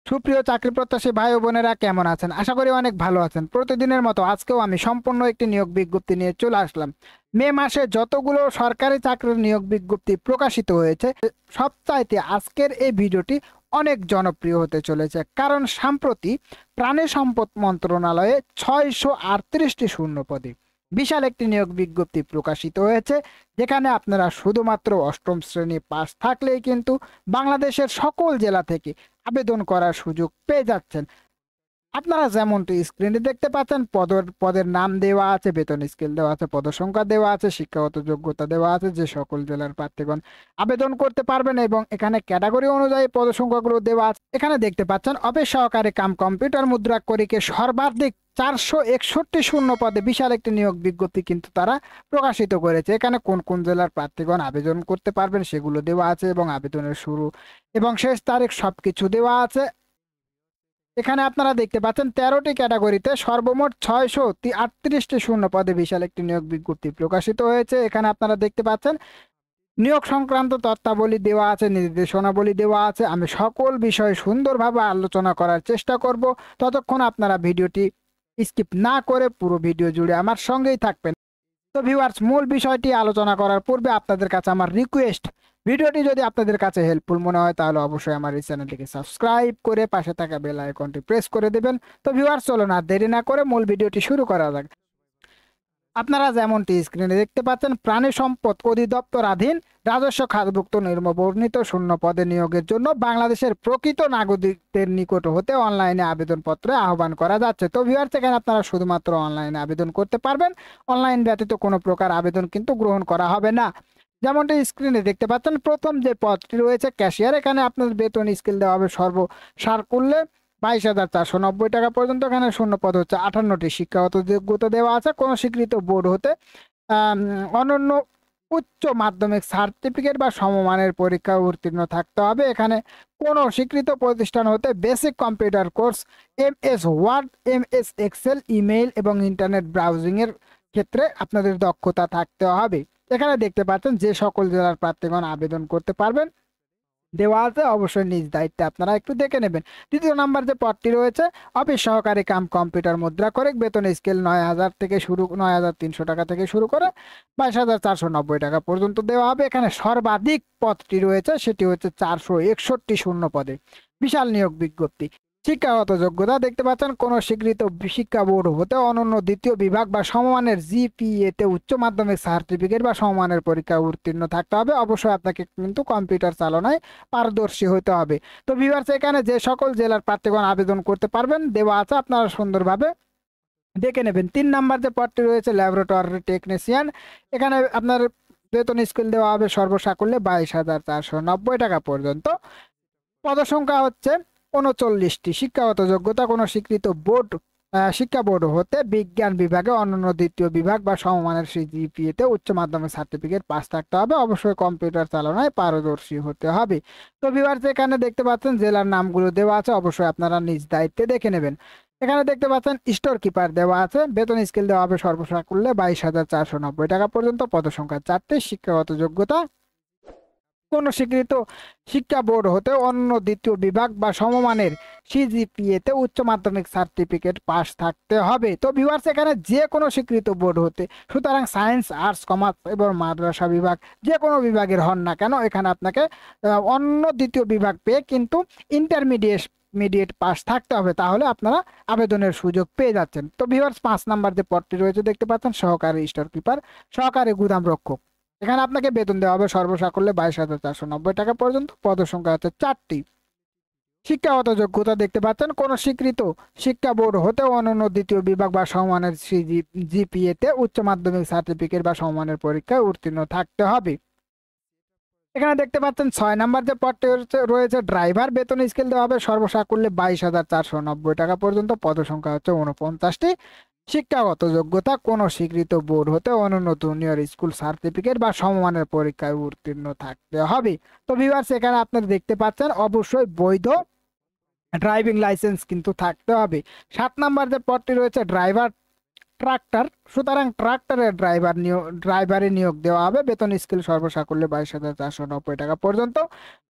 সুপ্রিয় চাকরি প্রত্যাশী ভাই ও বোনেরা কেমন আছেন? আশা করি অনেক ভালো আছেন। প্রতিদিনের মতো আজকেও আমি সম্পূর্ণ একটি নিয়োগ বিজ্ঞপ্তি নিয়ে চলে আসলাম। মে মাসে যতগুলো সরকারি চাকরির নিয়োগ বিজ্ঞপ্তি প্রকাশিত হয়েছে, সবচাইতে আজকের এই ভিডিওটি অনেক জনপ্রিয় হতে চলেছে, কারণ সম্প্রতি প্রাণী সম্পদ মন্ত্রণালয়ে 638টি শূন্য পদে বিশাল একটি নিয়োগ বিজ্ঞপ্তি প্রকাশিত হয়েছে, যেখানে আপনারা শুধুমাত্র অষ্টম শ্রেণী পাস থাকলেই কিন্তু বাংলাদেশের সকল জেলা থেকে আবেদন করার সুযোগ পেয়ে যাচ্ছেন। আপনারা যেমনটি স্ক্রিনে দেখতে পাচ্ছেন, পদের নাম দেওয়া আছে, বেতন স্কেল দেওয়া আছে, পদসংখ্যা দেওয়া আছে, শিক্ষাগত যোগ্যতা দেওয়া আছে, যে সকল জেলার প্রার্থীগণ আবেদন করতে পারবেন, এবং এখানে ক্যাটাগরি অনুযায়ী পদসংখ্যাগুলো দেওয়া আছে। এখানে দেখতে পাচ্ছেন অফিস সহকারী কাম কম্পিউটার মুদ্রাক্ষরিকে সর্বাধিক 461 শূন্য পদে বিশাল একটি নিয়োগ বিজ্ঞপ্তি কিন্তু তারা প্রকাশিত করেছে। এখানে কোন কোন জেলার প্রার্থীগণ আবেদন করতে পারবেন সেগুলো দেওয়া আছে, এবং আবেদনের শুরু এবং শেষ তারিখ সবকিছু দেওয়া আছে। এখানে আপনারা দেখতে পাচ্ছেন 13টি ক্যাটাগরিতে সর্বমোট 638টি শূন্য পদে বিশাল একটি নিয়োগ বিজ্ঞপ্তি প্রকাশিত হয়েছে। এখানে আপনারা দেখতে পাচ্ছেন নিয়োগ সংক্রান্ত তথ্যাবলী দেওয়া আছে, নির্দেশনাবলী দেওয়া আছে। আমি সকল বিষয়ে সুন্দরভাবে আলোচনা করার চেষ্টা করব, ততক্ষণ আপনারা ভিডিওটি স্কিপ না করে পুরো ভিডিও জুড়ে আমার সঙ্গেই থাকবেন। তো ভিউয়ার্স, মূল বিষয়টি আলোচনা করার পূর্বে আপনাদের কাছে আমার রিকোয়েস্ট, ভিডিওটি যদি আপনাদের কাছে হেল্পফুল মনে হয় তাহলে অবশ্যই আমার এই চ্যানেলটিকে সাবস্ক্রাইব করে পাশে থাকা বেল আইকনটি প্রেস করে দেবেন। তো ভিউয়ার্স, চলুন আর দেরি না করে মূল ভিডিওটি শুরু করা যাক। আপনারা যেমনটি স্ক্রিনে দেখতে পাচ্ছেন, প্রাণী সম্পদ অধিদপ্তরাধীন রাজস্ব খাতভুক্ত নিম্নবর্ণিত শূন্য পদে নিয়োগের জন্য বাংলাদেশের প্রকৃত নাগরিকদের নিকট হতে অনলাইনে আবেদনপত্রে আহ্বান করা যাচ্ছে। তো ভিউয়ার্স, এখানে আপনারা শুধুমাত্র অনলাইনে আবেদন করতে পারবেন, অনলাইন ব্যতীত কোনো প্রকার আবেদন কিন্তু গ্রহণ করা হবে না। যেমনটি স্ক্রিনে দেখতে পাচ্ছেন, প্রথম যে পদটি রয়েছে ক্যাশিয়ার, এখানে আপনার বেতন স্কেল দেওয়া হবে সর্বসার করলে 22,490 টাকা পর্যন্ত। এখানে শূন্য পদ হচ্ছে 58টি। শিক্ষাগত যোগ্যতা দেওয়া আছে, কোনো স্বীকৃত বোর্ড হতে অনন্য উচ্চ মাধ্যমিক সার্টিফিকেট বা সমমানের পরীক্ষা উত্তীর্ণ থাকতে হবে। এখানে কোনো স্বীকৃত প্রতিষ্ঠান হতে basic computer course, MS word, MS excel, email এবং ইন্টারনেট ব্রাউজিং এর ক্ষেত্রে আপনাদের দক্ষতা থাকতে হবে। এখানে দেখতে পাচ্ছেন যে সকল জেলার প্রার্থীগণ আবেদন করতে পারবেন দেওয়া আছে, অবশ্যই নিজ দায়িত্বে আপনারা একটু দেখে নেবেন। দ্বিতীয় নাম্বার যে পদটি রয়েছে অফিস সহকারী কাম কম্পিউটার মুদ্রাক্ষরিক, বেতন স্কেল 9,000 থেকে শুরু, 9,300 টাকা থেকে শুরু করে 22,490 টাকা পর্যন্ত দেওয়া হবে। এখানে সর্বাধিক পদটি রয়েছে, সেটি হচ্ছে 461 শূন্য পদে বিশাল নিয়োগ বিজ্ঞপ্তি। শিক্ষাগত যোগ্যতা দেখতে পাচ্ছেন, কোন স্বীকৃত শিক্ষা বোর্ড হতে অনন্য দ্বিতীয় বিভাগ বা সমমানের GPA তে উচ্চ মাধ্যমিক সার্টিফিকেট বা সমমানের পরীক্ষা উত্তীর্ণ থাকতে হবে। অবশ্যই আপনাকে কিন্তু কম্পিউটার চালনায় পারদর্শী হতে হবে। তো ভিউয়ার্স, এখানে যে সকল জেলার প্রার্থীগণ আবেদন করতে পারবেন দেওয়া আছে, আপনারা সুন্দরভাবে দেখে নেবেন। 3 নাম্বার যে পদটি রয়েছে ল্যাবরেটরি টেকনিশিয়ান, এখানে আপনার বেতন স্কেল দেওয়া হবে সর্বসাকুল্যে 22,490 টাকা পর্যন্ত। পদসংখ্যা হচ্ছে 39টি। শিক্ষাগত যোগ্যতা, কোনো স্বীকৃত বোর্ড শিক্ষা বোর্ড হতে বিজ্ঞান বিভাগে অনন্য দ্বিতীয় বিভাগ বা সমমানের GPA তে উচ্চ মাধ্যমিক সার্টিফিকেট পাস থাকতে হবে। অবশ্যই কম্পিউটার চালনায় পারদর্শী হতে হবে। তো ভিউয়ার্স, এখানে দেখতে পাচ্ছেন জেলার নামগুলো দেওয়া আছে, অবশ্যই আপনারা নিজ দায়িত্বে দেখে নেবেন। এখানে দেখতে পাচ্ছেন স্টোর কিপার দেওয়া আছে, বেতন স্কেল দেওয়া হবে সর্বসাকুল্যে 22,490 টাকা পর্যন্ত। পদসংখ্যা 4টি। শিক্ষাগত যোগ্যতা, কোন স্বীকৃত শিক্ষা বোর্ড হতে অন্য দ্বিতীয় বিভাগ বা সমমানের GPA তে উচ্চ মাধ্যমিক সার্টিফিকেট পাস থাকতে হবে। তো ভিউয়ার্স, এখানে যে কোনো স্বীকৃত বোর্ড হতে, সুতরাং সায়েন্স, আর্টস, কমার্স এবং মাদ্রাসা বিভাগ যে কোনো বিভাগের হন না কেন, এখানে আপনাকে অন্য দ্বিতীয় বিভাগ পেয়ে কিন্তু ইন্টারমিডিয়েট পাস থাকতে হবে, তাহলে আপনারা আবেদনের সুযোগ পেয়ে যাচ্ছেন। তো ভিউয়ার্স, 5 নাম্বার যে পদটি রয়েছে দেখতে পাচ্ছেন সহকারী স্টোর কিপার, সহকারী গুদাম রক্ষক, এখানে আপনাকে বেতন দেওয়া হবে সর্বসাকুল্যে 22,490 টাকা পর্যন্ত। পদসংখ্যা হচ্ছে 4টি। শিক্ষাগত যোগ্যতা দেখতে পাচ্ছেন, কোন স্বীকৃত শিক্ষা বোর্ড হতে অনন্য দ্বিতীয় বিভাগ বা সমমানের GPA তে উচ্চ মাধ্যমিক সার্টিফিকেট বা সমমানের পরীক্ষায় উত্তীর্ণ থাকতে হবে। এখানে দেখতে পাচ্ছেন 6 নাম্বার যে পদটি রয়েছে ড্রাইভার, বেতন স্কেল দেওয়া হবে সর্বসাকুল্যে 22,490 টাকা পর্যন্ত। পদসংখ্যা হচ্ছে 49টি। শিক্ষাগত যোগ্যতা, কোন স্বীকৃত বোর্ড হতে অনন্য জুনিয়র স্কুল সার্টিফিকেট বা সমমানের পরীক্ষায় উত্তীর্ণ থাকতে হবে। তো ভিউয়ার্স, এখানে আপনারা দেখতে পাচ্ছেন অবশ্যই বৈধ ড্রাইভিং লাইসেন্স কিন্তু থাকতে হবে। 7 নাম্বার যে পদটি রয়েছে ড্রাইভার, ট্রাক্টর, সুতরাং ট্রাক্টরের ড্রাইভারে নিয়োগ দেওয়া হবে। বেতন স্কেল সর্বসাকুল্যে 22,490 টাকা পর্যন্ত।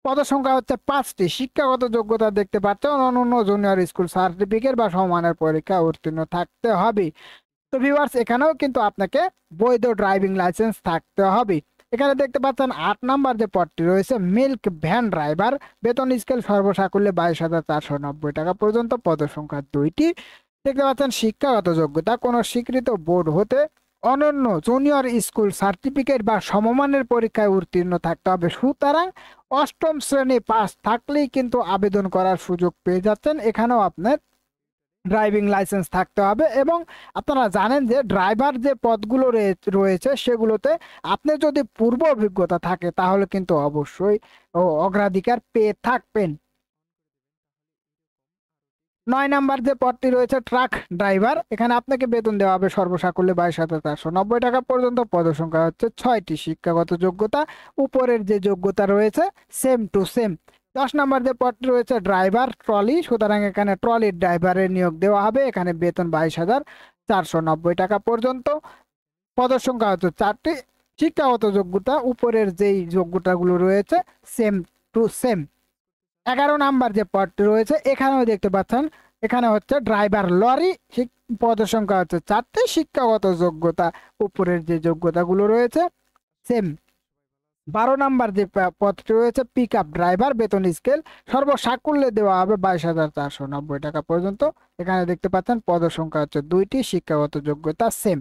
পদসংখ্যা হচ্ছে 5টি। শিক্ষাগত যোগ্যতা দেখতে পাচ্ছেন অনন্য জুনিয়র স্কুল সার্টিফিকেট বা সমমানের পরীক্ষা উত্তীর্ণ থাকতে হবে। তো ভিউয়ার্স, এখানেও কিন্তু আপনাকে বৈধ ড্রাইভিং লাইসেন্স থাকতে হবে। এখানে দেখতে পাচ্ছেন 8 নাম্বার যে পদটি রয়েছে মিল্ক ভ্যান ড্রাইভার, বেতন স্কেল সর্বসাকুল্যে 22,490 টাকা পর্যন্ত। পদসংখ্যা 2টি। দেখতে পাচ্ছেন শিক্ষাগত যোগ্যতা কোনো স্বীকৃত বোর্ড হতে অনন্য জুনিয়র স্কুল সার্টিফিকেট বা সমমানের পরীক্ষায় উত্তীর্ণ থাকতে হবে। সুতরাং 8ম শ্রেণী পাস থাকলেই কিন্তু আবেদন করার সুযোগ পেয়ে যাচ্ছেন। এখানেও আপনার ড্রাইভিং লাইসেন্স থাকতে হবে এবং আপনারা জানেন যে ড্রাইভার যে পদগুলো রয়েছে সেগুলোতে আপনি যদি পূর্ব অভিজ্ঞতা থাকে তাহলে কিন্তু অবশ্যই অগ্রাধিকার পেয়ে থাকবেন। 9 নাম্বার যে পদটি রয়েছে ট্রাক ড্রাইভার, এখানে আপনাকে বেতন দেওয়া হবে সর্বসাকুল্যে 22,490 টাকা পর্যন্ত। পদসংখ্যা হচ্ছে 6টি। শিক্ষাগত যোগ্যতা উপরের যে যোগ্যতা রয়েছে সেম টু সেম। 10 নাম্বার যে পদটি রয়েছে ড্রাইভার ট্রলি, সুতরাং এখানে ট্রলির ড্রাইভারের নিয়োগ দেওয়া হবে। এখানে বেতন 22,490 টাকা পর্যন্ত। পদসংখ্যা হচ্ছে 4টি। শিক্ষাগত যোগ্যতা উপরের যেই যোগ্যতাগুলো রয়েছে সেম টু সেম। 11 নাম্বার যে পদটি রয়েছে এখানেও দেখতে পাচ্ছেন, এখানে হচ্ছে ড্রাইভার লরি, পদের সংখ্যা হচ্ছে 4টি। শিক্ষাগত যোগ্যতা উপরের যে যোগ্যতাগুলো রয়েছে সেম। 12 নাম্বার যে পদটি রয়েছে পিক আপ ড্রাইভার, বেতন স্কেল সর্বসাকুল্যে দেওয়া হবে 22,490 টাকা পর্যন্ত। এখানে দেখতে পাচ্ছেন পদের সংখ্যা হচ্ছে 2টি। শিক্ষাগত যোগ্যতা সেম।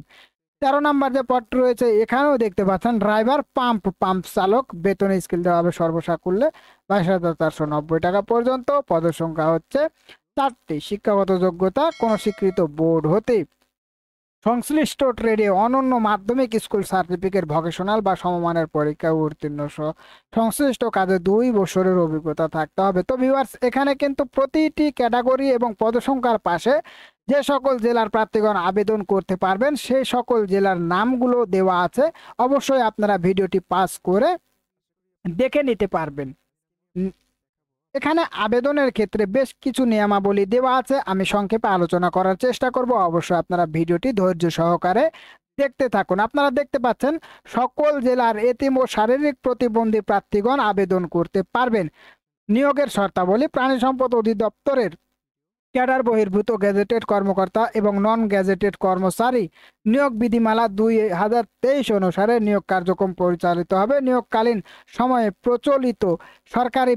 13 নাম্বার যে পদটি রয়েছে এখানেও দেখতে পাচ্ছেন ড্রাইভার পাম্প চালক, বেতন স্কেল দেওয়া হবে সর্বসাকুল্যে 22,490 টাকা পর্যন্ত। পদের সংখ্যা হচ্ছে 4টি। শিক্ষাগত যোগ্যতা কোন স্বীকৃত বোর্ড হতে সংশ্লিষ্ট ট্রেডে অনন্য মাধ্যমিক স্কুল সার্টিফিকেট, ভোকেশনাল বা সমমানের পরীক্ষায় উত্তীর্ণ সহ সংশ্লিষ্ট কাজে 2 বছরের অভিজ্ঞতা থাকতে হবে। তো ভিউয়ার্স, এখানে কিন্তু প্রতিটি ক্যাটাগরি এবং পদসংখ্যার পাশে যে সকল জেলার প্রার্থীগণ আবেদন করতে পারবেন সেই সকল জেলার নামগুলো দেওয়া আছে। অবশ্যই আপনারা ভিডিওটি পাস করে দেখে নিতে পারবেন। এখানে আবেদনের ক্ষেত্রে বেশ কিছু নিয়মাবলী দেওয়া আছে, আমি সংক্ষেপে আলোচনা করার চেষ্টা করব। অবশ্যই আপনারা ভিডিওটি ধৈর্য সহকারে দেখতে থাকুন। আপনারা দেখতে পাচ্ছেন সকল জেলার এতিম ও শারীরিক প্রতিবন্ধী প্রার্থীগণ আবেদন করতে পারবেন। নিয়োগের শর্তাবলী প্রাণী সম্পদ অধিদপ্তরের ক্যাডার বহির্ভূত গ্যাজেটেড কর্মকর্তা এবং নন গ্যাজেটেড কর্মচারী নিয়োগ বিধিমালা 2023 অনুসারে নিয়োগ কার্যক্রম পরিচালিত হবে। নিয়োগকালীন সময়ে প্রচলিত সরকারি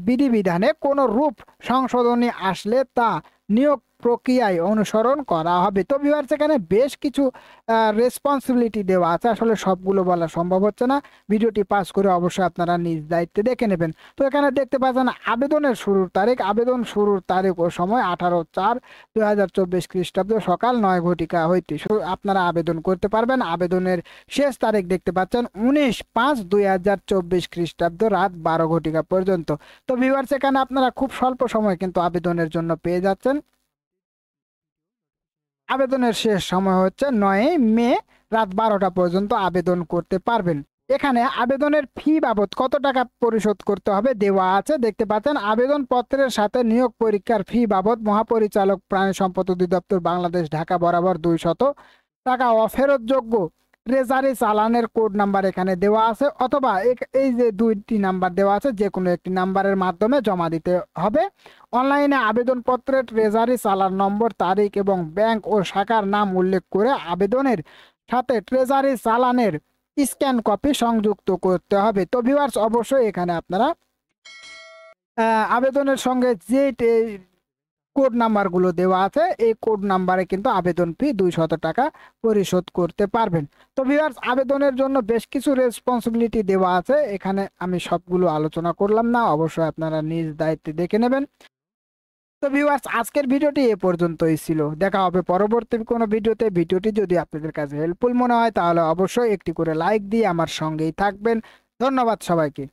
বিধিবিধানে কোনো রূপ সংশোধনী আসলে তা নিয়োগ প্রক্রিয়ায় অনুসরণ করা হবে। তো ভিউয়ার্স, এখানে বেশ কিছু রেসপন্সিবিলিটি দেওয়া আছে, আসলে সবগুলো বলা সম্ভব হচ্ছে না। ভিডিওটি পাস করে অবশ্যই আপনারা নিজ দায়িত্বে দেখে নেবেন। তো এখানে দেখতে পাচ্ছেন আবেদনের শুরুর তারিখ, আবেদন শুরুর তারিখ ও সময় 18/4/2024 খ্রিস্টাব্দ সকাল 9 ঘটিকা হইতে আপনারা আবেদন করতে পারবেন। আবেদনের শেষ তারিখ দেখতে পাচ্ছেন 19/5/2024 খ্রিস্টাব্দ রাত 12 ঘটিকা পর্যন্ত। তো ভিউয়ার্স, এখানে আপনারা খুব স্বল্প সময় কিন্তু আবেদনের জন্য পেয়ে যাচ্ছেন। আবেদনের শেষ সময় হচ্ছে 9 মে রাত 12টা পর্যন্ত আবেদন করতে পারবেন। এখানে আবেদনের ফি বাবদ কত টাকা পরিশোধ করতে হবে দেওয়া আছে, দেখতে পাচ্ছেন। আবেদন পত্রের সাথে নিয়োগ পরীক্ষার ফি বাবদ মহাপরিচালক প্রাণী সম্পদ অধিদপ্তর বাংলাদেশ ঢাকা বরাবর 200 টাকা অফেরতযোগ্য ট্রেজারি চালানের কোড নাম্বার এখানে দেওয়া আছে, অথবা এই যে 2টি নাম্বার দেওয়া আছে যে কোনো একটি নাম্বারের মাধ্যমে জমা দিতে হবে। অনলাইনে আবেদনপত্রে ট্রেজারি চালান নম্বর, তারিখ এবং ব্যাংক ও শাখার নাম উল্লেখ করে আবেদনের সাথে ট্রেজারি চালানের স্ক্যান কপি সংযুক্ত করতে হবে। তো ভিউয়ার্স, অবশ্যই এখানে আপনারা আবেদনের সঙ্গে যে কোড নাম্বারগুলো দেওয়া আছে এই কোড নাম্বারে কিন্তু আবেদন ফি 200 টাকা পরিশোধ করতে পারবেন। তো ভিউয়ার্স, আবেদনের জন্য বেশ কিছু রেসপন্সিবিলিটি দেওয়া আছে, এখানে আমি সবগুলো আলোচনা করলাম না, অবশ্যই আপনারা নিজ দায়িত্বে দেখে নেবেন। তো ভিউয়ার্স, আজকের ভিডিওটি এ পর্যন্তই ছিল। দেখা হবে পরবর্তী কোনো ভিডিওতে। ভিডিওটি যদি আপনাদের কাছে হেল্পফুল মনে হয় তাহলে অবশ্যই একটি করে লাইক দিয়ে আমার সঙ্গেই থাকবেন। ধন্যবাদ সবাইকে।